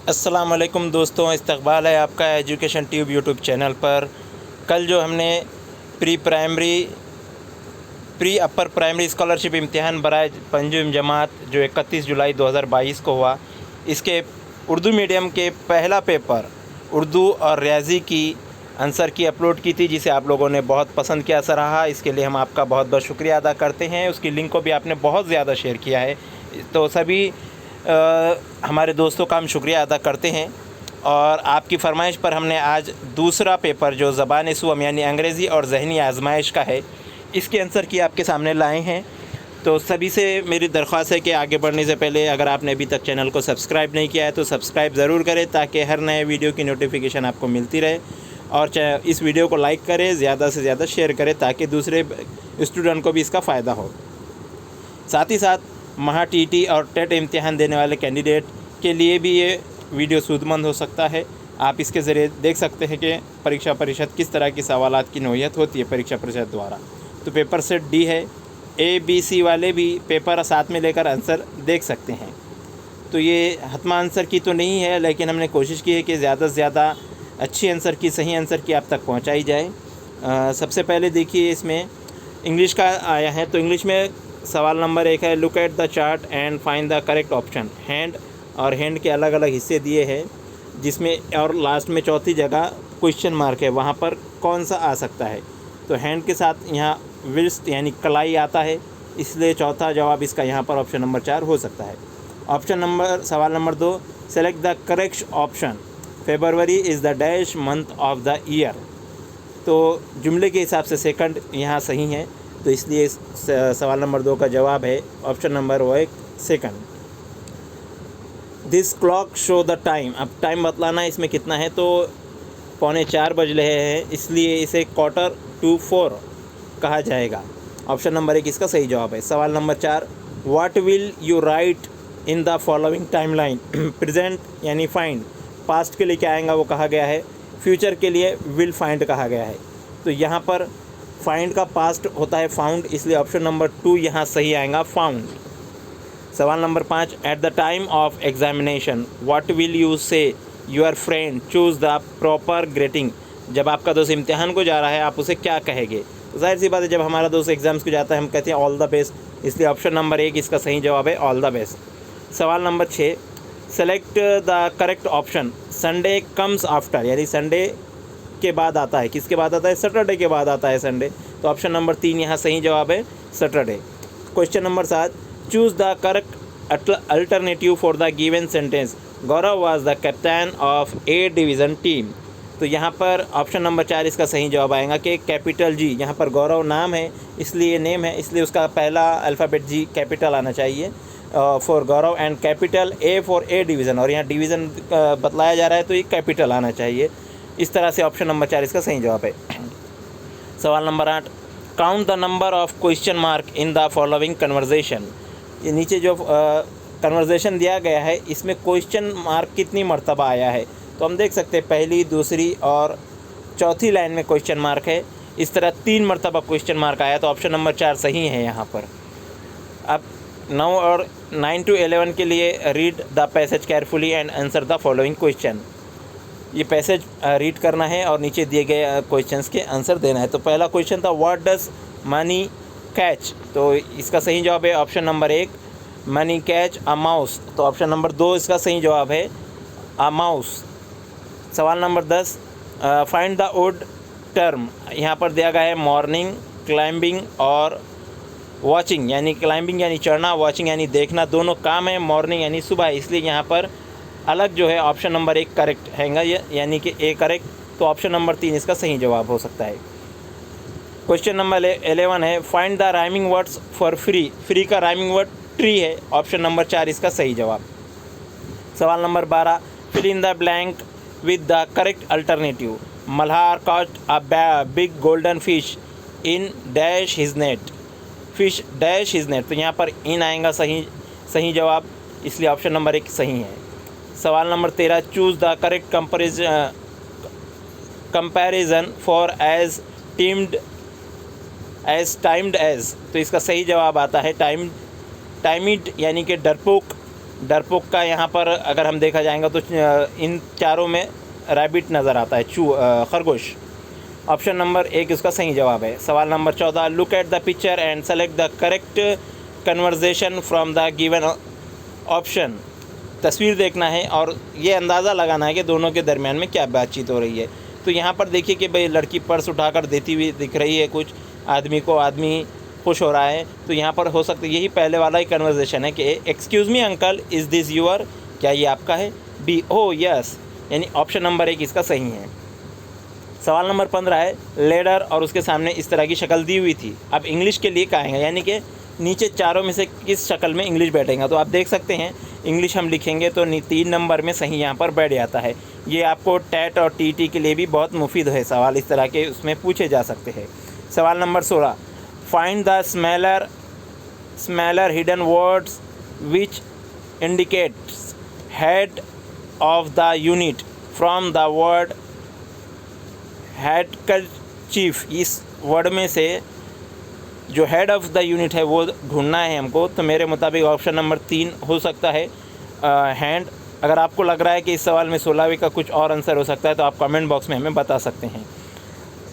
अस्सलाम वालेकुम दोस्तों, इस्तकबाल है आपका एजुकेशन ट्यूब यूट्यूब चैनल पर। कल जो हमने प्री अपर प्राइमरी स्कॉलरशिप इम्तिहान बराए पंजम जमात जो 31 जुलाई 2022 को हुआ, इसके उर्दू मीडियम के पहला पेपर उर्दू और रियाजी की आंसर की अपलोड की थी, जिसे आप लोगों ने बहुत पसंद किया, सराहा। इसके लिए हम आपका बहुत बहुत शुक्रिया अदा करते हैं। उसकी लिंक को भी आपने बहुत ज़्यादा शेयर किया है, तो सभी हमारे दोस्तों का हम शुक्रिया अदा करते हैं। और आपकी फरमाइश पर हमने आज दूसरा पेपर जो ज़बान सुअम यानी अंग्रेज़ी और ज़हनी आजमाइश का है, इसके आंसर की आपके सामने लाए हैं। तो सभी से मेरी दरख्वास्त है कि आगे बढ़ने से पहले अगर आपने अभी तक चैनल को सब्सक्राइब नहीं किया है तो सब्सक्राइब ज़रूर करें, ताकि हर नए वीडियो की नोटिफिकेशन आपको मिलती रहे। और इस वीडियो को लाइक करें, ज़्यादा से ज़्यादा शेयर करें, ताकि दूसरे स्टूडेंट को भी इसका फ़ायदा हो। साथ ही साथ महा टीटी और टेट इम्तिहान देने वाले कैंडिडेट के लिए भी ये वीडियो सूदमंद हो सकता है। आप इसके ज़रिए देख सकते हैं कि परीक्षा परिषद किस तरह की सवालात की नौयत होती है परीक्षा परिषद द्वारा। तो पेपर सेट डी है, ABC वाले भी पेपर साथ में लेकर आंसर देख सकते हैं। तो ये हतमा आंसर की तो नहीं है, लेकिन हमने कोशिश की है कि ज़्यादा से ज़्यादा अच्छी आंसर की, सही आंसर की आप तक पहुँचाई जाए। सबसे पहले देखिए, इसमें इंग्लिश का आया है। तो इंग्लिश में सवाल नंबर 1 है, look at the chart and find the correct option. Hand और हैंड के अलग अलग हिस्से दिए हैं, जिसमें और लास्ट में चौथी जगह क्वेश्चन मार्क है, वहाँ पर कौन सा आ सकता है। तो हैंड के साथ यहाँ विस्ट यानी कलाई आता है, इसलिए चौथा जवाब इसका यहाँ पर ऑप्शन नंबर 4 हो सकता है। सवाल number 2, select the correct option. February is the dash month of the year. तो जुमले के हिसाब से सेकंड यहाँ सही है, तो इसलिए सवाल नंबर 2 का जवाब है option number 1 second. This clock show the time. अब टाइम बतलाना है इसमें कितना है, तो 3:45 बज रहे हैं, इसलिए इसे 3:45 कहा जाएगा। ऑप्शन नंबर 1 इसका सही जवाब है। सवाल number 4, what will you right in the following timeline. Present यानी फाइंड, पास्ट के लिए क्या आएगा वो कहा गया है, फ्यूचर के लिए विल फाइंड कहा गया है। तो यहाँ पर फाइंड का पास्ट होता है फाउंड, इसलिए ऑप्शन नंबर 2 यहाँ सही आएगा, फाउंड। सवाल number 5, at the time of examination what will you say your friend choose the proper greeting. जब आपका दोस्त इम्तिहान को जा रहा है, आप उसे क्या कहेंगे। तो जाहिर सी बात है, जब हमारा दोस्त एग्ज़ाम्स को जाता है हम कहते हैं ऑल द बेस्ट, इसलिए ऑप्शन नंबर 1 इसका सही जवाब है, ऑल द बेस्ट। सवाल number 6, select the correct option. Sunday comes after, यानी संडे के बाद आता है, किसके बाद आता है, सैटरडे के बाद आता है संडे। तो ऑप्शन नंबर 3 यहाँ सही जवाब है, Saturday. Question number 7, choose the correct alternative for the given sentence. Gaurav was the captain of A division team. तो यहाँ पर ऑप्शन नंबर 4 इसका सही जवाब आएगा कि कैपिटल जी। यहाँ पर गौरव नाम है, इसलिए नेम है, इसलिए उसका पहला अल्फ़ाबेट जी कैपिटल आना चाहिए for Gaurav, and capital A for a division, और यहाँ डिवीज़न बतलाया जा रहा है तो ये कैपिटल आना चाहिए। इस तरह से ऑप्शन नंबर 4 इसका सही जवाब है। सवाल number 8, count the number of question mark in the following conversation. ये नीचे जो कन्वर्जेशन दिया गया है, इसमें क्वेश्चन मार्क कितनी मर्तबा आया है। तो हम देख सकते हैं पहली, दूसरी और चौथी लाइन में क्वेश्चन मार्क है, इस तरह 3 मर्तबा क्वेश्चन मार्क आया, तो ऑप्शन नंबर 4 सही है यहाँ पर। अब 9 और 9 to 11 के लिए read the passage carefully and answer the following question. ये पैसेज रीड करना है और नीचे दिए गए क्वेश्चंस के आंसर देना है। तो पहला क्वेश्चन था, व्हाट डज मनी कैच। तो इसका सही जवाब है option number 1, money catch a mouse. तो ऑप्शन नंबर 2 इसका सही जवाब है, अ माउस। सवाल नंबर 10, फाइंड द ओड टर्म। यहाँ पर दिया गया है मॉर्निंग, क्लाइंबिंग और वॉचिंग, यानी क्लाइंबिंग यानी चढ़ना, वॉचिंग यानी देखना, दोनों काम है। मॉर्निंग यानी सुबह, इसलिए यहाँ पर अलग जो है ऑप्शन नंबर 1 करेक्ट हैगा, यानी कि ए करेक्ट। तो ऑप्शन नंबर 3 इसका सही जवाब हो सकता है। क्वेश्चन नंबर 11 है, find the rhyming words for free. Free का राइमिंग वर्ड ट्री है, ऑप्शन नंबर 4 इसका सही जवाब। सवाल नंबर 12, fill in the blank with the correct alternative. Malhar caught a big golden fish in dash his net. Fish dash his net, तो यहाँ पर इन आएगा सही जवाब, इसलिए ऑप्शन नंबर 1 सही है। सवाल नंबर 13, choose the correct comparison for age timed age. तो इसका सही जवाब आता है टाइमिड, यानी कि डरपोक, डरपोक का यहाँ पर अगर हम देखा जाएगा तो इन चारों में रैबिट नज़र आता है, खरगोश। ऑप्शन नंबर 1 इसका सही जवाब है। सवाल number 14, look at the picture and select the correct conversation from the given option. तस्वीर देखना है और ये अंदाज़ा लगाना है कि दोनों के दरमियान में क्या बातचीत हो रही है। तो यहाँ पर देखिए कि भाई लड़की पर्स उठाकर देती हुई दिख रही है कुछ आदमी को, आदमी खुश हो रहा है। तो यहाँ पर हो सकता है यही पहले वाला ही कन्वर्जेशन है कि excuse me uncle, is this your, क्या ये आपका है? बी, ओ यस, यानी ऑप्शन नंबर 1 इसका सही है। सवाल नंबर 15 है, लेडर और उसके सामने इस तरह की शक्ल दी हुई थी। अब इंग्लिश के लिए कहेंगे, यानी कि नीचे चारों में से किस शक्ल में इंग्लिश बैठेगा। तो आप देख सकते हैं इंग्लिश हम लिखेंगे तो 3 नंबर में सही यहाँ पर बैठ जाता है। ये आपको टैट और टीटी के लिए भी बहुत मुफीद है, सवाल इस तरह के उसमें पूछे जा सकते हैं। सवाल number 16, find the smaller hidden words which indicates head of the unit from the word handkerchief. इस वर्ड में से जो हेड ऑफ द यूनिट है वो ढूंढना है हमको। तो मेरे मुताबिक ऑप्शन नंबर 3 हो सकता है, हैंड। अगर आपको लग रहा है कि इस सवाल में 16वीं का कुछ और आंसर हो सकता है तो आप कमेंट बॉक्स में हमें बता सकते हैं।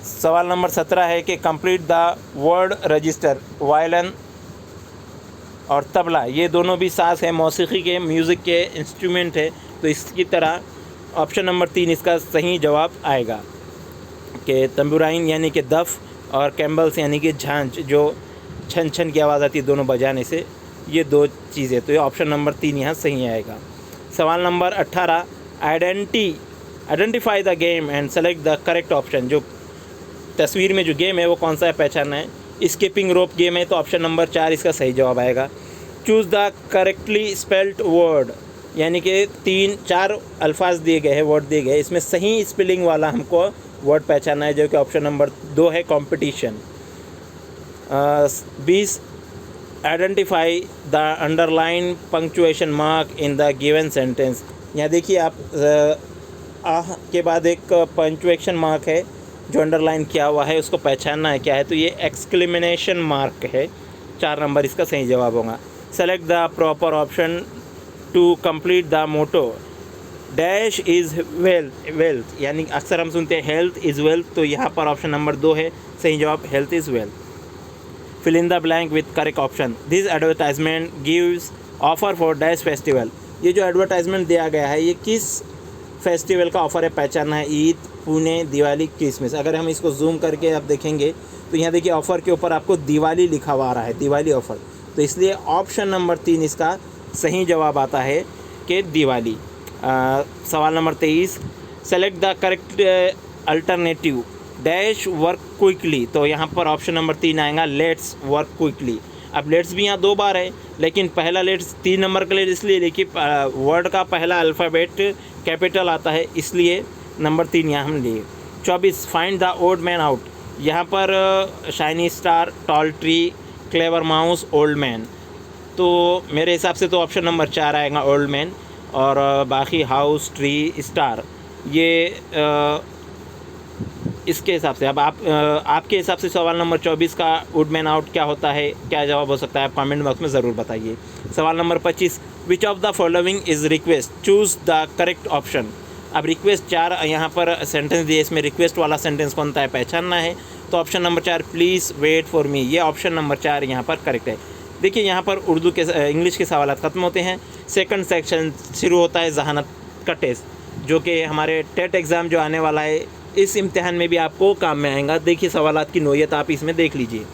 सवाल नंबर 17 है कि complete the word register. Violin और तबला ये दोनों भी साज है, मौसीकी के, म्यूज़िक के इंस्ट्रूमेंट है। तो इसकी तरह ऑप्शन नंबर 3 इसका सही जवाब आएगा कि तंबुराइन यानी कि दफ़ और कैम्बल्स यानी कि झांझ, जो छन छन की आवाज़ आती है दोनों बजाने से, ये 2 चीज़ें। तो ये ऑप्शन नंबर 3 यहाँ सही आएगा। सवाल number 18, identify the game and select the correct option. जो तस्वीर में जो गेम है वो कौन सा है, पहचानना है। स्किपिंग रोप गेम है तो ऑप्शन नंबर 4 इसका सही जवाब आएगा। Choose the correctly spelled word, यानी कि 3-4 अल्फाज दिए गए हैं, वर्ड दिए गए, इसमें सही स्पेलिंग वाला हमको वर्ड पहचानना है, जो कि ऑप्शन नंबर 2 है, competition. 20, identify the underline punctuation mark in the given sentence. यहाँ देखिए आप आह के बाद एक पंक्चुएशन मार्क है जो अंडरलाइन किया हुआ है, उसको पहचानना है क्या है। तो ये एक्सक्लेमेशन मार्क है, 4 नंबर इसका सही जवाब होगा। Select the proper option to complete the motto. Dash is wealth, यानी अक्सर हम सुनते हैं हेल्थ इज़ वेल्थ, तो यहाँ पर ऑप्शन नंबर 2 है सही जवाब, health is wealth. Fill in the blank with correct option. This advertisement gives offer for dash festival. ये जो एडवर्टाइजमेंट दिया गया है ये किस फेस्टिवल का ऑफ़र है, पहचानना है। ईद, पुणे, दिवाली, क्रिसमस। अगर हम इसको जूम करके आप देखेंगे तो यहाँ देखिए ऑफ़र के ऊपर आपको दिवाली लिखा हुआ आ रहा है, दिवाली ऑफ़र। तो इसलिए ऑप्शन नंबर 3 इसका सही जवाब आता है कि दिवाली। सवाल number 23, select the correct alternative. Dash work quickly, तो यहाँ पर ऑप्शन नंबर 3 आएगा, लेट्स वर्क क्विकली। अब लेट्स भी यहाँ 2 बार है, लेकिन पहला लेट्स 3 नंबर के लिए इसलिए देखिए वर्ड का पहला अल्फ़ाबेट कैपिटल आता है, इसलिए नंबर 3 यहाँ हम लिए। 24, find the old man out. यहाँ पर shiny star, tall tree, clever mouse, old man. तो मेरे हिसाब से तो ऑप्शन नंबर 4 आएगा, ओल्ड मैन। और बाकी हाउस, ट्री, स्टार, ये इसके हिसाब से। अब आपके हिसाब से सवाल नंबर 24 का वुडमैन आउट क्या होता है, क्या जवाब हो सकता है, आप कमेंट बॉक्स में ज़रूर बताइए। सवाल number 25, which of the following is request, choose the correct option. अब रिक्वेस्ट 4 यहाँ पर सेंटेंस दिए, इसमें रिक्वेस्ट वाला सेंटेंस कौन सा है पहचानना है। तो option number 4, please wait for me, ये ऑप्शन नंबर 4 यहाँ पर करेक्ट है। देखिए यहाँ पर उर्दू के इंग्लिश के सवाल ख़त्म होते हैं, सेकंड सेक्शन शुरू होता है जहानत का टेस्ट, जो कि हमारे टेट एग्ज़ाम जो आने वाला है, इस इम्तिहान में भी आपको काम में आएगा। देखिए सवालात की नोयत आप इसमें देख लीजिए,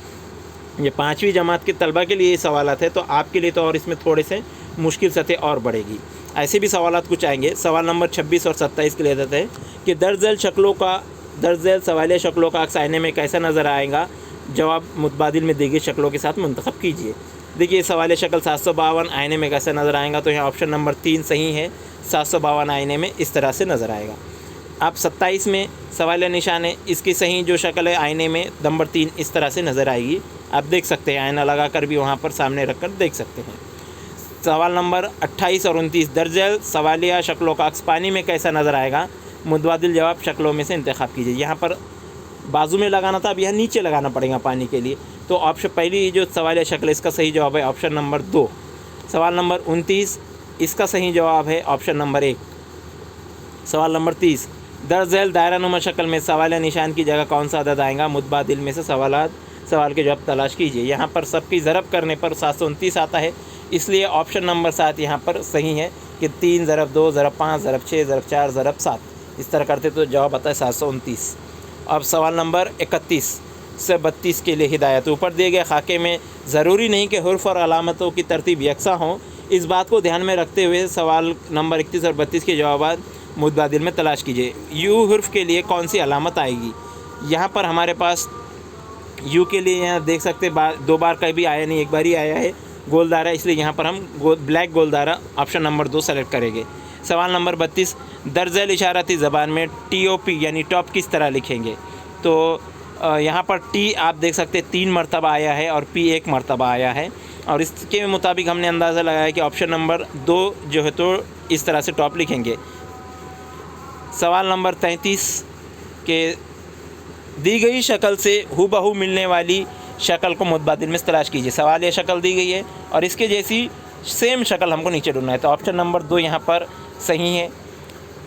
ये 5वीं जमात के तलबा के लिए ये सवालात है, तो आपके लिए तो और इसमें थोड़े से मुश्किल सतह और बढ़ेगी। ऐसे भी सवालात कुछ आएंगे। सवाल नंबर 26 और 27 के लिए देते हैं कि दर्जल सवालिया शक्लों का अक्स आईने में कैसा नज़र आएगा, जवाब मुतबादिल में दी गई शक्लों के साथ मुंतखब कीजिए। देखिए सवालिया शक्ल 752 आईने में कैसा नज़र आएगा, तो यहाँ ऑप्शन नंबर 3 सही है, 752 आईने में इस तरह से नज़र आएगा। अब 27 में सवालिया निशान है, इसकी सही जो शक्ल है आईने में नंबर 3 इस तरह से नज़र आएगी। आप देख सकते हैं, आईना लगा कर भी वहाँ पर सामने रख कर देख सकते हैं। सवाल नंबर 28 और 29, दर्जल सवालिया शक्लों का अक्स पानी में कैसा नज़र आएगा, मुतबादिल जवाब शक्लों में से इंतखाब कीजिए। यहाँ पर बाजू में लगाना था, अब यहाँ नीचे लगाना पड़ेगा पानी के लिए। तो ऑप्शन पहली जो सवालिया शक्ल, इसका सही जवाब है ऑप्शन नंबर 2। सवाल नंबर 29, इसका सही जवाब है ऑप्शन नंबर 1। सवाल नंबर 30, दर्ज झैल दायरानुमा शक्ल में सवाल या निशान की जगह कौन सा अदद आएगा? मुतबादिल में से सवाल के जवाब तलाश कीजिए। यहाँ पर सबकी ज़रब करने पर 729 आता है, इसलिए ऑप्शन नंबर 7 यहाँ पर सही है कि 3 ज़रब 2 ज़रब 5 ज़रब 6 ज़रब 4 ज़रब 7 इस तरह करते तो जवाब आता है 729। अब सवाल नंबर 31 से 32 के लिए हिदायत। ऊपर दिए गए खाके में ज़रूरी नहीं कि हुर्फ और अलामतों की तरतीब यकसा हों। इस बात को ध्यान में रखते हुए सवाल नंबर 31 और 32 के जवाब मुतबादिल में तलाश कीजिए। यू हुर्फ के लिए कौन सी अलामत आएगी? यहाँ पर हमारे पास यू के लिए यहाँ देख सकते 2 बार कभी आया नहीं, एक बार ही आया है गोलदारा, इसलिए यहाँ पर हम ब्लैक गोलदारा ऑप्शन नंबर 2 सेलेक्ट करेंगे। सवाल नंबर 32, दर्ज झैल इशाराती ज़बान में TOP यानी टॉप किस तरह लिखेंगे? तो यहाँ पर T आप देख सकते 3 मरतबा आया है और P 1 मरतबा आया है, और इसके मुताबिक हमने अंदाज़ा लगाया कि ऑप्शन नंबर 2 जो है तो इस तरह से टॉप लिखेंगे। सवाल नंबर 33 के दी गई शक्ल से हूबहू मिलने वाली शक्ल को मुतबादिल में तलाश कीजिए। सवाल ये शक्ल दी गई है और इसके जैसी सेम शक्ल हमको नीचे ढूंढना है, तो ऑप्शन नंबर 2 यहाँ पर सही है।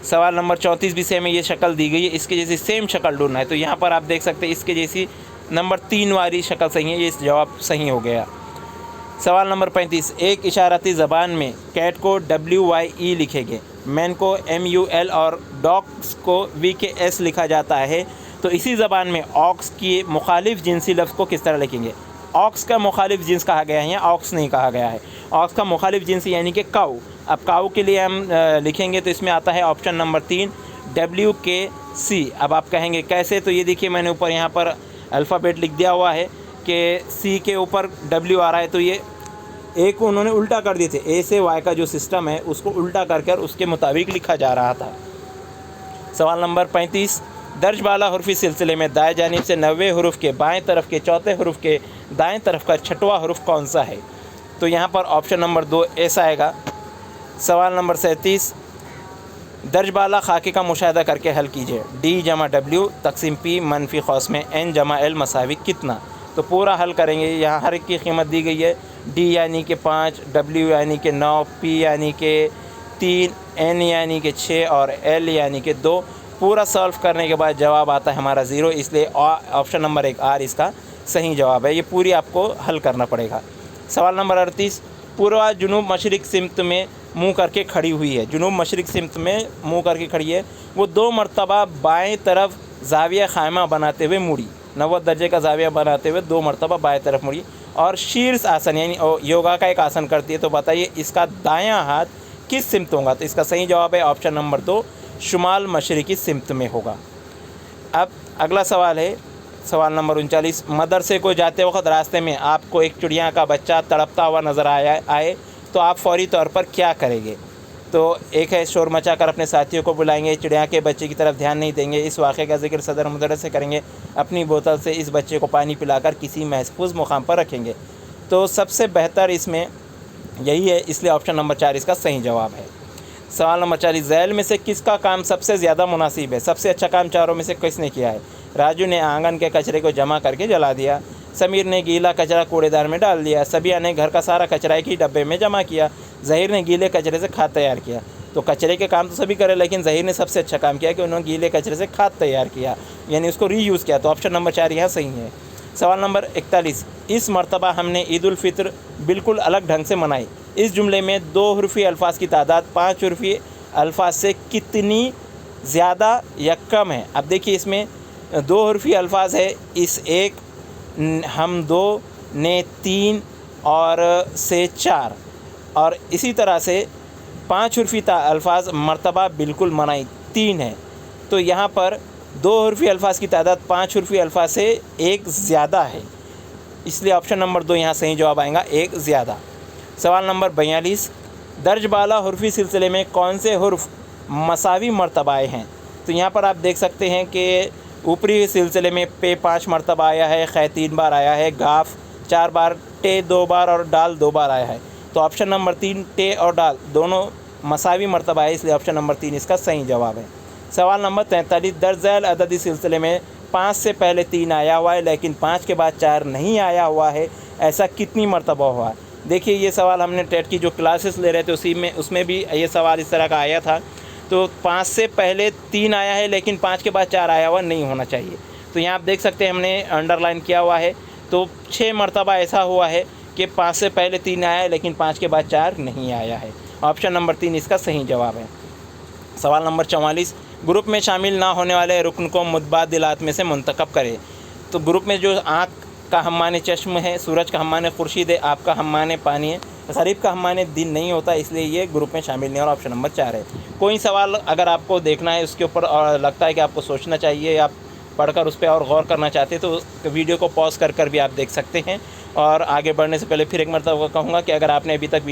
सवाल नंबर 34 भी सेम है, ये शक्ल दी गई है, इसके जैसी सेम शक्ल ढूंढना है, तो यहाँ पर आप देख सकते हैं इसके जैसी नंबर 3 वाली शक्ल सही है, ये जवाब सही हो गया। सवाल नंबर 35, एक इशाराती ज़बान में कैट को WYE लिखेंगे, मैन को MUL और डॉग्स को VKS लिखा जाता है, तो इसी ज़बान में ऑक्स की मुखालिफ जिनसी लफ्ज़ को किस तरह लिखेंगे? ऑक्स का मुखालिफ जिन्स कहा गया है या ऑक्स नहीं कहा गया है, ऑक्स का मुखालिफ जिन्स यानी कि काऊ। अब काऊ के लिए हम लिखेंगे तो इसमें आता है ऑप्शन नंबर 3 WKC। अब आप कहेंगे कैसे? तो ये देखिए मैंने ऊपर यहाँ पर अल्फ़ाबेट लिख दिया हुआ है कि C के ऊपर W आ रहा है, तो ये ए को उन्होंने उल्टा कर दिए थे, A से Y का जो सिस्टम है उसको उल्टा कर उसके मुताबिक लिखा जा रहा था। सवाल नंबर 35, दर्ज बाला हुर्फ़ी सिलसिले में दाएं जानिब से 90 हुरूफ के बाएं तरफ के चौथे हुरूफ के दाएं तरफ का छठवां हुरूफ कौन सा है? तो यहाँ पर ऑप्शन नंबर 2 ऐसा आएगा। सवाल नंबर 37, दर्ज बाला खाके का मुशाहिदा करके हल कीजिए। D जमा W तक़सीम P मनफी ख़ौस में N जमा L मसावी कितना? तो पूरा हल करेंगे। यहाँ हर एक की कीमत दी गई है, D यानी कि 5, W यानी कि 9, P यानी कि 3, N यानी कि 6 और L यानी कि 2। पूरा सॉल्व करने के बाद जवाब आता है हमारा 0, इसलिए ऑप्शन नंबर 1 R इसका सही जवाब है। ये पूरी आपको हल करना पड़ेगा। सवाल नंबर 38, पूर्वा जुनूब मशरिक सिमत में मुँह करके खड़ी हुई है, जुनूब मशरिक सिमत में मुँह करके खड़ी है, वो 2 मरतबा बाएं तरफ ज़ाविया ख़ायमा बनाते हुए मुड़ी, 90 दर्जे का ज़ाविया बनाते हुए 2 मरतबा बाएं तरफ मुड़ी और शीर्ष आसन यानी योगा का एक आसन करती है। तो बताइए इसका दायां हाथ किस सिमत होगा? तो इसका सही जवाब है ऑप्शन नंबर 2 शुमाल मशरिकी सिमत में होगा। अब अगला सवाल है सवाल नंबर 39, मदरसे को जाते वक्त रास्ते में आपको एक चिड़िया का बच्चा तड़पता हुआ नज़र आए तो आप फौरी तौर पर क्या करेंगे? तो एक है शोर मचा कर अपने साथियों को बुलाएंगे, चिड़िया के बच्चे की तरफ ध्यान नहीं देंगे, इस वाक़े का जिक्र सदर मदरसे से करेंगे, अपनी बोतल से इस बच्चे को पानी पिलाकर किसी महफूज मुकाम पर रखेंगे। तो सबसे बेहतर इसमें यही है, इसलिए ऑप्शन नंबर 4 इसका सही जवाब है। सवाल नंबर 40, झैल में से किसका काम सबसे ज़्यादा मुनासिब है? सबसे अच्छा काम चारों में से किसने किया है? राजू ने आंगन के कचरे को जमा करके जला दिया, समीर ने गीला कचरा कूड़ेदान में डाल दिया, सबिया ने घर का सारा कचरा एक ही डब्बे में जमा किया, ज़हीर ने गीले कचरे से खाद तैयार किया। तो कचरे के काम तो सभी करे, लेकिन ज़हीर ने सबसे अच्छा काम किया कि उन्होंने गीले कचरे से खाद तैयार किया, यानी उसको रीयूज़ किया। तो ऑप्शन नंबर 4 यहाँ सही है। सवाल नंबर 41, इस मरतबा हमने ईद उल फितर बिल्कुल अलग ढंग से मनाई। इस जुमले में 2 हुर्फ़ी अल्फाज की तादाद 5 हुर्फ़ी अल्फाज से कितनी ज़्यादा या कम है? अब देखिए इसमें 2 हुर्फ़ी अल्फाज है, इस एक हम 2 ने 3 और से 4, और इसी तरह से 5 हुर्फ़ी अल्फाज मरतबा बिल्कुल मनाई 3 है। तो यहाँ पर 2 हुर्फ़ी अल्फाज की तादाद 5 हुर्फ़ी अल्फाज से 1 ज़्यादा है, इसलिए ऑप्शन नंबर 2 यहाँ सही जवाब आएगा, 1 ज़्यादा। सवाल नंबर 42, दर्ज बाला हुर्फ़ी सिलसिले में कौन से हुर्फ़ मसावी मरतबाएँ हैं? तो यहाँ पर आप देख सकते हैं कि ऊपरी सिलसिले में पे 5 मरतबा आया है, ख़ै 3 बार आया है, गाफ 4 बार, टे 2 बार और डाल 2 बार आया है। तो ऑप्शन नंबर 3 टे और डाल दोनों मसावी मरतबा है, इसलिए ऑप्शन नंबर 3 इसका सही जवाब है। सवाल नंबर 43, दर्ज झैल अददी सिलसिले में 5 से पहले 3 आया हुआ है लेकिन 5 के बाद 4 नहीं आया हुआ है, ऐसा कितनी मरतबा हुआ? देखिए ये सवाल हमने टेट की जो क्लासेस ले रहे थे उसमें भी ये सवाल इस तरह का आया था। तो 5 से पहले 3 आया है लेकिन 5 के बाद 4 आया हुआ नहीं होना चाहिए। तो यहाँ आप देख सकते हैं हमने अंडरलाइन किया हुआ है। तो 6 मरतबा ऐसा हुआ है कि 5 से पहले 3 आया है लेकिन 5 के बाद 4 नहीं आया है। ऑप्शन नंबर 3 इसका सही जवाब है। सवाल नंबर 44, ग्रुप में शामिल ना होने वाले रुकन को मुतबादिलात में से मुंतखब करें। तो ग्रुप में जो आँख का हम्मान चश्म है, सूरज का हम्मान खुर्शीद है, आपका हम्मान पानी है, गरीब का हम्मान दिन नहीं होता, इसलिए ये ग्रुप में शामिल नहीं। और ऑप्शन नंबर 4 है। कोई सवाल अगर आपको देखना है उसके ऊपर और लगता है कि आपको सोचना चाहिए या आप पढ़कर उस पर और गौर करना चाहते हैं तो वीडियो को पॉज कर भी आप देख सकते हैं। और आगे बढ़ने से पहले फिर एक मरतबा कहूँगा कि अगर आपने अभी तक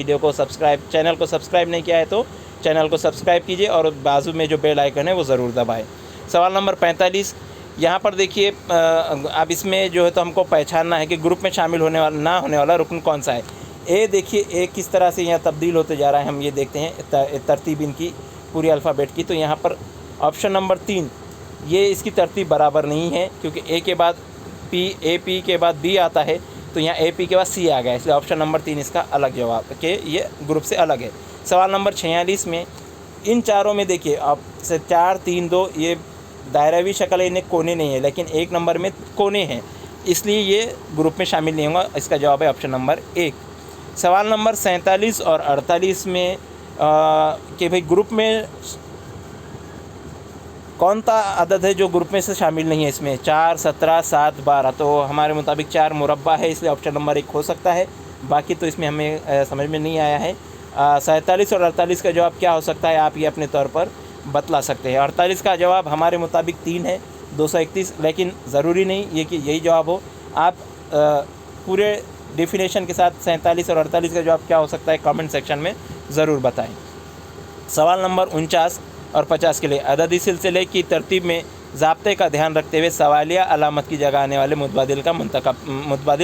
चैनल को सब्सक्राइब नहीं किया है तो चैनल को सब्सक्राइब कीजिए और बाजू में जो बेल आइकन है वो ज़रूर दबाएँ। सवाल नंबर 45, यहाँ पर देखिए अब इसमें जो है तो हमको पहचानना है कि ग्रुप में शामिल ना होने वाला रुकन कौन सा है। ए देखिए ए किस तरह से यहाँ तब्दील होते जा रहा है, हम ये देखते हैं तरतीब इनकी पूरी अल्फ़ाबेट की। तो यहाँ पर ऑप्शन नंबर 3 ये इसकी तरतीब बराबर नहीं है क्योंकि ए के बाद पी के बाद बी आता है, तो यहाँ ए पी के बाद सी आ गया, इसलिए ऑप्शन नंबर 3 इसका अलग जवाब कि ये ग्रुप से अलग है। सवाल नंबर 46 में इन चारों में देखिए आप से 4 3 2 ये दायरावी शक्ल है, इन्हें कोने नहीं है, लेकिन 1 नंबर में कोने हैं, इसलिए ये ग्रुप में शामिल नहीं होगा। इसका जवाब है ऑप्शन नंबर 1। सवाल नंबर 47 और 48 में कि भाई ग्रुप में कौन सा अदद है जो ग्रुप में से शामिल नहीं है। इसमें 4 17 7 12, तो हमारे मुताबिक 4 मुरब्बा है, इसलिए ऑप्शन नंबर 1 हो सकता है। बाकी तो इसमें हमें समझ में नहीं आया है। 47 और 48 का जवाब क्या हो सकता है, आप ये अपने तौर पर बतला सकते हैं। 48 का जवाब हमारे मुताबिक 3 है 231, लेकिन ज़रूरी नहीं ये कि यही जवाब हो। आप पूरे डेफिनेशन के साथ 47 और 48 का जवाब क्या हो सकता है कमेंट सेक्शन में ज़रूर बताएं। सवाल नंबर 49 और 50 के लिए अददी सिलसिले की तरतीब में ज़ाब्ते का ध्यान रखते हुए सवालिया अलामत की जगह आने वाले मुतबादिल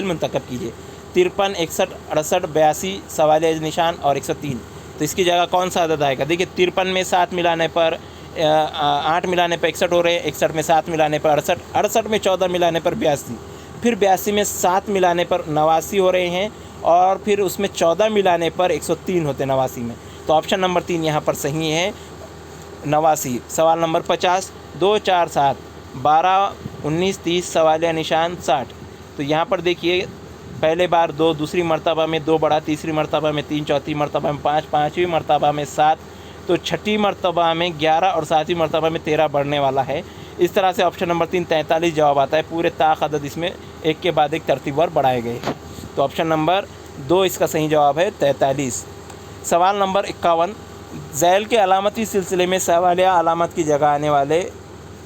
मुंतखब कीजिए। 53 61 68 82 सवालिया निशान और 103, तो इसकी जगह कौन सा अदद आएगा। देखिए 53 में 7 मिलाने पर 8 मिलाने पर 61 हो रहे हैं, 61 में 7 मिलाने पर 68, 68 में 14 मिलाने पर 82, फिर 82 में 7 मिलाने पर 89 हो रहे हैं और फिर उसमें 14 मिलाने पर 103 होते 89 में। तो ऑप्शन नंबर 3 यहाँ पर सही है 89। सवाल नंबर 50 2 4 7 12 19 30 सवालिया निशान 60, तो यहाँ पर देखिए पहले बार 2, दूसरी मर्तबा में 2 बढ़ा, तीसरी मर्तबा में 3, चौथी मर्तबा में 5, पाँचवीं मर्तबा में 7, तो छठी मर्तबा में 11 और 7वीं मर्तबा में 13 बढ़ने वाला है। इस तरह से ऑप्शन नंबर 3 43 जवाब आता है। पूरे ताक अदद इसमें एक के बाद एक तरतीबवार बढ़ाए गए हैं, तो ऑप्शन नंबर 2 इसका सही जवाब है 43। सवाल नंबर 51 ज़ैल के अलामती सिलसिले में सवालिया अलामत की जगह आने वाले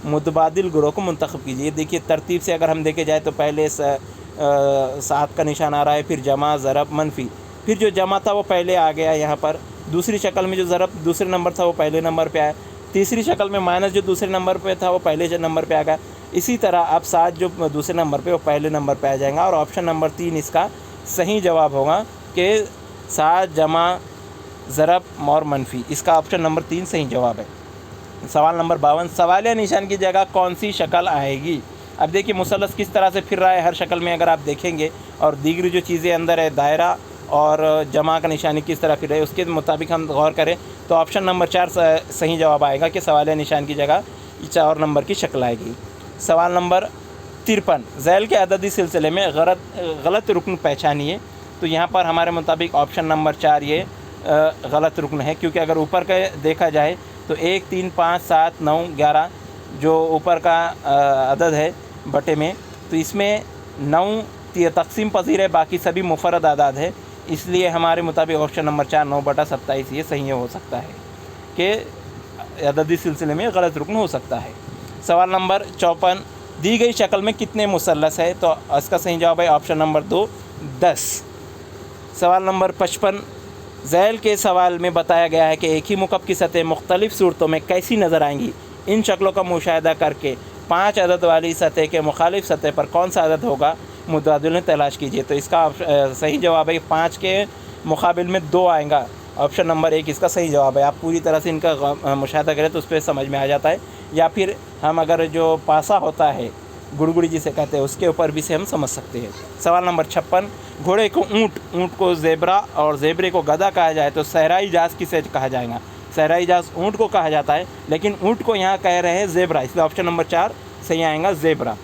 मुतबादिल ग्रोह को मुंतखब कीजिए। देखिए तरतीब से अगर हम देखे जाए तो पहले 7 का निशान आ रहा है, फिर जमा ज़रब मनफी, फिर जो जमा था वो पहले आ गया यहाँ पर, दूसरी शक्ल में जो ज़रब दूसरे नंबर था वो पहले नंबर पे आया, तीसरी शक्ल में माइनस जो दूसरे नंबर पे था वो पहले नंबर पे आ गया। इसी तरह अब 7 जो दूसरे नंबर पे वो पहले नंबर पे आ जाएगा और ऑप्शन नंबर 3 इसका सही जवाब होगा कि 7 जमा ज़रब और मनफी, इसका ऑप्शन नंबर 3 सही जवाब है। सवाल नंबर 52 सवालिया निशान की जगह कौन सी शक्ल आएगी। अब देखिए मुसल्लस किस तरह से फिर रहा है हर शक्ल में, अगर आप देखेंगे और दीगरी जो चीज़ें अंदर है दायरा और जमा का निशानी किस तरह फिर रहा है उसके मुताबिक हम गौर करें तो ऑप्शन नंबर 4 सही जवाब आएगा कि सवालिया निशान की जगह 4 नंबर की शक्ल आएगी। सवाल नंबर 53 ज़ैल के अददी सिलसिले में गलत रुकन पहचानिए। तो यहाँ पर हमारे मुताबिक ऑप्शन नंबर 4 ये गलत रुकन है, क्योंकि अगर ऊपर का देखा जाए तो 1 3 5 7 9 11 जो ऊपर का अदद है बटे में, तो इसमें 9 तकसीम पजीर है, बाकी सभी मुफरद आदाद है, इसलिए हमारे मुताबिक ऑप्शन नंबर 4 9/27 ये सही हो सकता है कि अददी सिलसिले में गलत रुकन हो सकता है। सवाल नंबर 54 दी गई शक्ल में कितने मुसल्लस है, तो इसका सही जवाब है ऑप्शन नंबर 2 10। सवाल नंबर 55 ज़ैल के सवाल में बताया गया है कि एक ही मुकअब की सतह मुख्तलिफ़ सूरतों में कैसी नज़र आएंगी। इन शक्लों का मुशाहिदा करके 5 अदद वाली सतह के मुखालिफ सतह पर कौन सा अदद होगा मुतबादिल तलाश कीजिए। तो इसका सही जवाब है 5 के मुकाबिल में 2 आएगा, ऑप्शन नंबर 1 इसका सही जवाब है। आप पूरी तरह से इनका मुशाहिदा करें तो उस पर समझ में आ जाता है, या फिर हम अगर जो पासा होता है गुड़गुड़ी जिसे कहते हैं, उसके ऊपर भी से हम समझ सकते हैं। सवाल नंबर 56, घोड़े को ऊँट, ऊँट को ज़ेब्रा और ज़ेब्रे को गधा कहा जाए तो सहराई जहाज़ किसे कहा जाएगा? सहराई जहाज़ ऊँट को कहा जाता है, लेकिन ऊँट को यहाँ कह रहे हैं ज़ेब्रा, इसलिए ऑप्शन नंबर 4 सही आएगा, ज़ेब्रा।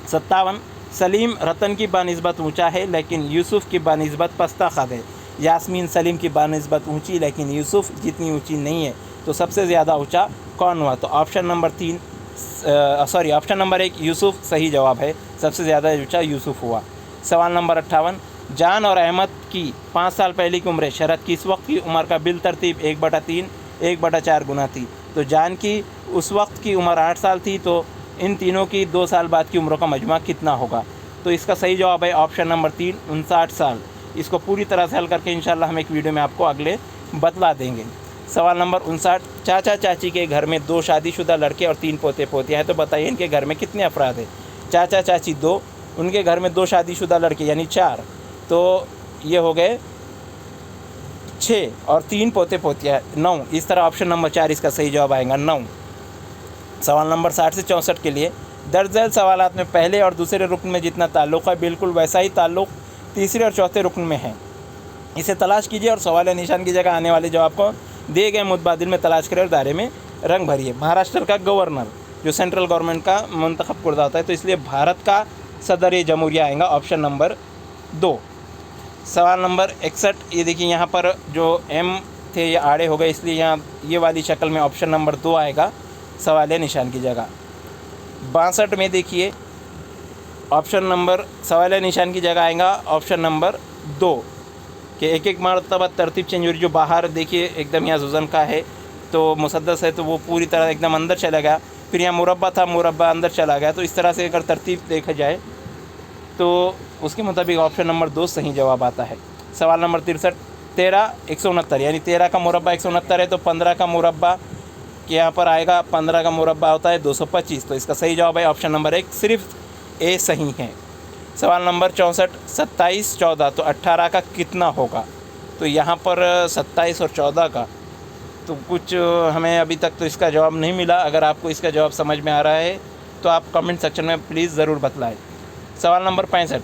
57, सलीम रतन की बानिस्बत ऊंचा है लेकिन यूसुफ की बानिस्बत पस्ता कद है। यास्मीन सलीम की बानिस्बत ऊंची लेकिन यूसुफ जितनी ऊंची नहीं है, तो सबसे ज़्यादा ऊंचा कौन हुआ? तो ऑप्शन नंबर 1 यूसुफ सही जवाब है, सबसे ज़्यादा ऊंचा यूसुफ हुआ। सवाल नंबर 58, जान और अहमद की 5 साल पहले की उम्र शरत किस वक्त की उम्र का बिल तरतीब 1/3 1/4 गुना थी? तो जान की उस वक्त की उम्र 8 साल थी, तो इन तीनों की 2 साल बाद की उम्रों का मजमा कितना होगा? तो इसका सही जवाब है ऑप्शन नंबर 3 59 साल। इसको पूरी तरह से हल करके इंशाल्लाह हम एक वीडियो में आपको अगले बतला देंगे। सवाल नंबर 59, चाचा चाची के घर में 2 शादीशुदा लड़के और 3 पोते पोतियाँ हैं, तो बताइए इनके घर में कितने अफराद हैं? चाचा चाची 2, उनके घर में 2 शादीशुदा लड़के यानी 4, तो ये हो गए 6 और 3 पोते पोतियाँ 9। इस तरह ऑप्शन नंबर 4 इसका सही जवाब आएगा, 9। सवाल नंबर 60 से 64 के लिए दर्ज झेल सवालात में पहले और दूसरे रुकन में जितना ताल्लुक़ है बिल्कुल वैसा ही ताल्लुक़ तीसरे और चौथे रुकन में है। इसे तलाश कीजिए और सवाल या निशान की जगह आने वाले जवाब को दिए गए मुतबादिल में तलाश करें और दायरे में रंग भरिए। महाराष्ट्र का गवर्नर जो सेंट्रल गवर्नमेंट का मुंतखब करदा होता है, तो इसलिए भारत का सदर जमहूरिया आएगा, ऑप्शन नंबर 2। सवाल नंबर 61, ये देखिए यहाँ पर जो एम थे ये आड़े हो गए, इसलिए यहाँ ये वाली शक्ल में ऑप्शन नंबर 2 आएगा सवाल या निशान की जगह। 62 में देखिए ऑप्शन नंबर सवाल या निशान की जगह आएगा ऑप्शन नंबर 2 कि एक मरतबा तरतीब चेंज हो रही। जो बाहर देखिए एकदम यहाँ जुज़न का है तो मुसद्दस है, तो वो पूरी तरह एकदम अंदर चला गया, फिर यहाँ मुरब्बा था, मुरब्बा अंदर चला गया। तो इस तरह से अगर तरतीब देखा जाए तो उसके मुताबिक ऑप्शन नंबर 2 सही जवाब आता है। सवाल नंबर 63, 13 169 यानी 13 का मुरब्बा 169 है, तो 15 का मुरब्बा यहाँ पर आएगा, 15 का मुरब्बा होता है 225। तो इसका सही जवाब है ऑप्शन नंबर 1, सिर्फ ए सही है। सवाल नंबर 64, 27 14, तो 18 का कितना होगा? तो यहाँ पर 27 और 14 का तो कुछ हमें अभी तक तो इसका जवाब नहीं मिला। अगर आपको इसका जवाब समझ में आ रहा है तो आप कमेंट सेक्शन में प्लीज़ ज़रूर बतलाएं। सवाल नंबर 65,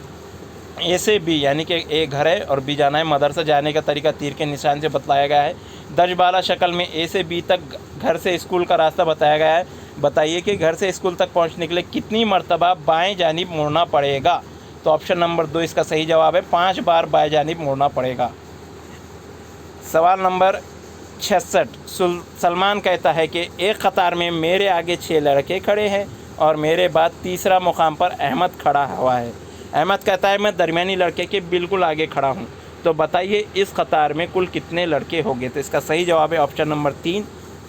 ए से बी यानी कि ए घर है और बी जाना है, मदरसा जाने का तरीका तीर के निशान से बतलाया गया है। दर्जबाला शक्ल में ए से बी तक घर से स्कूल का रास्ता बताया गया है। बताइए कि घर से स्कूल तक पहुंचने के लिए कितनी मरतबा बाएं जानिब मुड़ना पड़ेगा? तो ऑप्शन नंबर 2 इसका सही जवाब है, 5 बार बाएं जानिब मुड़ना पड़ेगा। सवाल नंबर 66, सलमान कहता है कि एक कतार में मेरे आगे 6 लड़के खड़े हैं और मेरे बाद तीसरा मुकाम पर अहमद खड़ा हुआ है। अहमद कहता है मैं दरमियानी लड़के के बिल्कुल आगे खड़ा हूँ, तो बताइए इस कतार में कुल कितने लड़के होंगे? तो इसका सही जवाब है ऑप्शन नंबर 3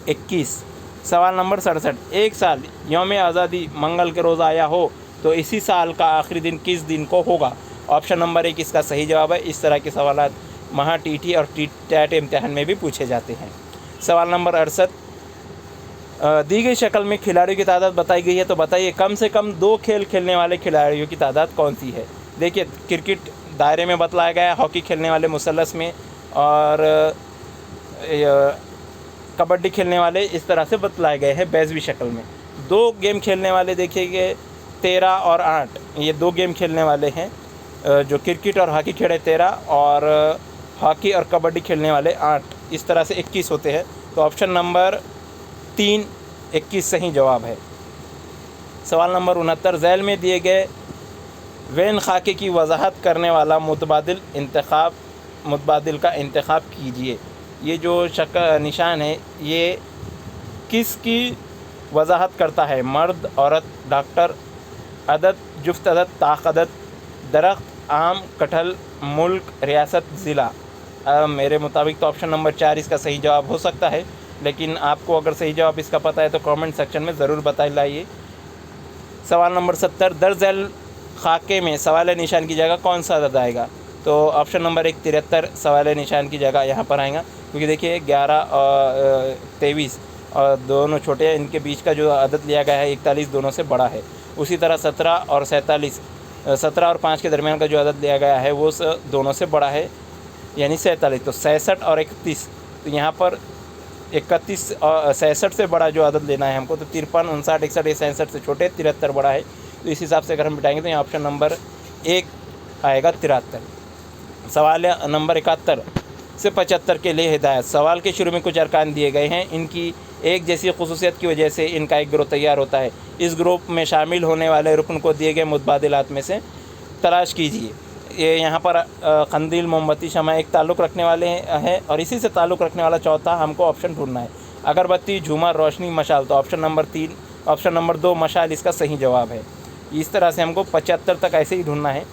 21। सवाल नंबर 67, एक साल यौम आज़ादी मंगल के रोज़ आया हो तो इसी साल का आखिरी दिन किस दिन को होगा? ऑप्शन नंबर 1 इसका सही जवाब है। इस तरह के सवाल महा टीटी और टेट इम्तिहान में भी पूछे जाते हैं। सवाल नंबर 68, दी गई शक्ल में खिलाड़ियों की तादाद बताई गई है, तो बताइए कम से कम 2 खेल खेलने वाले खिलाड़ियों की तादाद कौन सी है? देखिए क्रिकेट दायरे में बतलाया गया है, हॉकी खेलने वाले मुसल्लस में, और कबड्डी खेलने वाले इस तरह से बतलाए गए हैं बैज़वी शक्ल में। 2 गेम खेलने वाले देखिए 13 और 8, ये 2 गेम खेलने वाले हैं। जो क्रिकेट और हॉकी खेले 13 और हॉकी और कबड्डी खेलने वाले 8, इस तरह से 21 होते हैं। तो ऑप्शन नंबर 3 21 सही जवाब है। सवाल नंबर 69, झैल में दिए गए वैन खाके की वजाहत करने वाला मुतबादिल का इंतखाब कीजिए। ये जो निशान है ये किसकी वजाहत करता है? मर्द, औरत, डॉक्टर, अदद, जुफ्त अदद, ताक़दद, दरख्त, आम, कटहल, मुल्क, रियासत, ज़िला। मेरे मुताबिक तो ऑप्शन नंबर 4 इसका सही जवाब हो सकता है, लेकिन आपको अगर सही जवाब इसका पता है तो कमेंट सेक्शन में ज़रूर बताइए। सवाल नंबर 70, दर्ज झैल खाके में सवाल निशान की जगह कौन सा अदद आएगा? तो ऑप्शन नंबर 1 73 सवाल निशान की जगह यहाँ पर आएगा, क्योंकि देखिए 11 और 23 और दोनों छोटे हैं, इनके बीच का जो अदद लिया गया है 41 दोनों से बड़ा है। उसी तरह 17 और 47 17 और 5 के दरमियान का जो अदद लिया गया है वो दोनों से बड़ा है, यानी 47। तो 66 और 31, तो यहाँ पर 31 और 66 से बड़ा जो अदद लेना है हमको, तो 53 59 61 67 से छोटे, 73 बड़ा है, तो इस हिसाब से अगर हम बिठाएंगे तो यहाँ ऑप्शन नंबर 1 आएगा 73। सवाल नंबर 71 से 75 के लिए हिदायत। सवाल के शुरू में कुछ अरकान दिए गए हैं, इनकी एक जैसी खुसूसियत की वजह से इनका एक ग्रुप तैयार होता है। इस ग्रुप में शामिल होने वाले रुकन को दिए गए मुतबादिलात में से तलाश कीजिए। ये यहाँ पर कंदील, मोमबत्ती, शमा एक ताल्लुक़ रखने वाले हैं और इसी से ताल्लुक़ रखने वाला चौथा हमको ऑप्शन ढूंढना है। अगरबत्ती, झूमर, रोशनी, मशाल, तो ऑप्शन नंबर 2 मशाल इसका सही जवाब है। इस तरह से हमको 75 तक ऐसे ही ढूंढना है।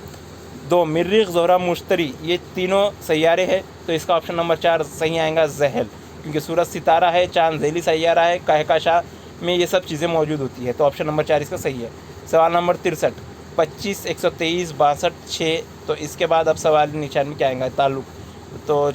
2 मरीख़, ज़ोहरा, मुश्तरी ये तीनों सैयारे हैं, तो इसका ऑप्शन नंबर 4 सही आएगा ज़हल, क्योंकि सूरज सितारा है, चाँद ज़ैली सैयारा है, कहकशां में ये सब चीज़ें मौजूद होती है, तो ऑप्शन नंबर 4 इसका सही है। सवाल नंबर 63 25, 123, 62, 6, तो इसके बाद अब सवाल निशान में क्या आएगा ताल्लुक़, तो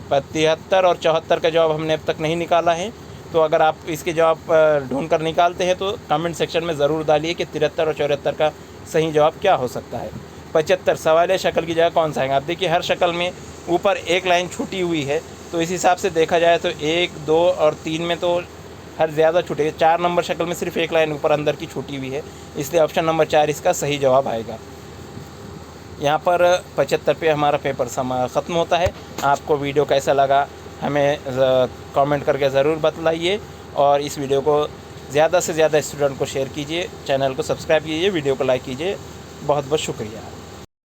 73 और 74 का जवाब हमने अब तक नहीं निकाला है। तो अगर आप इसके जवाब ढूंढ कर निकालते हैं तो कमेंट सेक्शन में ज़रूर डालिए कि 73 और 74 का सही जवाब क्या हो सकता है। 75 सवाल शक्ल की जगह कौन सा आएगा। आप देखिए हर शक्ल में ऊपर एक लाइन छूटी हुई है, तो इस हिसाब से देखा जाए तो 1, 2 और 3 में तो हर ज़्यादा छूटे। 4 नंबर शक्ल में सिर्फ एक लाइन ऊपर अंदर की छूटी हुई है, इसलिए ऑप्शन नंबर 4 इसका सही जवाब आएगा। यहाँ पर 75 पे हमारा पेपर ख़त्म होता है। आपको वीडियो कैसा लगा हमें कमेंट करके ज़रूर बतलाइए और इस वीडियो को ज़्यादा से ज़्यादा स्टूडेंट को शेयर कीजिए, चैनल को सब्सक्राइब कीजिए, वीडियो को लाइक कीजिए। बहुत बहुत शुक्रिया।